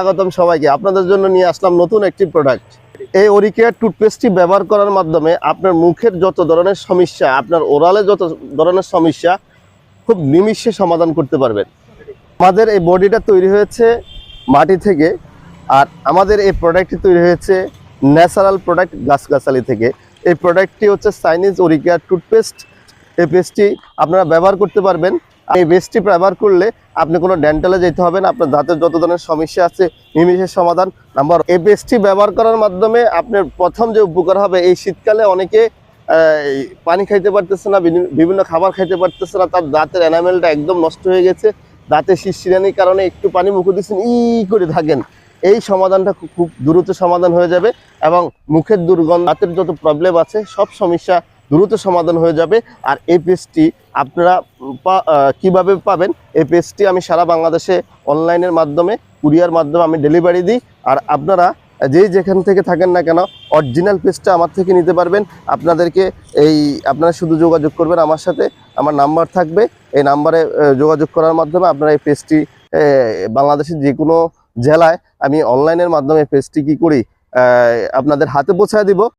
স্বাগতম সবাইকে। আপনাদের জন্য নিয়ে আসলাম নতুন একটি প্রোডাক্ট। এই ওরিকেয়ার টুথপেস্টটি ব্যবহার করার মাধ্যমে আপনার মুখের যত ধরনের সমস্যা, আপনার ওরালে যত ধরনের সমস্যা খুব নিমিষে সমাধান করতে পারবেন। আমাদের এই বডিটা তৈরি হয়েছে মাটি থেকে, আর আমাদের এই প্রোডাক্টটি তৈরি হয়েছে ন্যাচারাল প্রোডাক্ট গাছগাছালি থেকে। এই প্রোডাক্টটি হচ্ছে চাইনিজ ওরিকেয়ার টুথপেস্ট। এই পেস্টটি আপনারা ব্যবহার করতে পারবেন। এই পেস্টটি ব্যবহার করলে আপনি কোনো ডেন্টালে যেতে হবে না, আপনার দাঁতের যত ধরনের সমস্যা আছে নিমিষের সমাধান। নাম্বার, এই পেস্টটি ব্যবহার করার মাধ্যমে আপনার প্রথম যে উপকার হবে, এই শীতকালে অনেকে পানি খাইতে পারতেছে না, বিভিন্ন খাবার খাইতে পারতেছে না, তার দাঁতের এনামেলটা একদম নষ্ট হয়ে গেছে, দাঁতে শিরশিরানির কারণে একটু পানি মুখে দিচ্ছেন করে থাকেন। এই সমাধানটা খুব দ্রুত সমাধান হয়ে যাবে এবং মুখের দুর্গন্ধ, দাঁতের যত প্রবলেম আছে সব সমস্যা দ্রুত সমাধান হয়ে যাবে। আর এই পেস্টটি আপনারা কিভাবে পাবেন? এই পেস্টটি আমি সারা বাংলাদেশে অনলাইনের মাধ্যমে, কুরিয়ার মাধ্যমে আমি ডেলিভারি দিই। আর আপনারা যেখান থেকে থাকেন না কেন, অরিজিনাল পেস্টটা আমার থেকে নিতে পারবেন। আপনারা শুধু যোগাযোগ করবেন আমার সাথে, আমার নাম্বার থাকবে। এই নাম্বারে যোগাযোগ করার মাধ্যমে আপনারা এই পেস্টটি বাংলাদেশের যে কোনো জেলায় আমি অনলাইনের মাধ্যমে পেস্টটি কি করি আপনাদের হাতে পৌঁছায় দিব।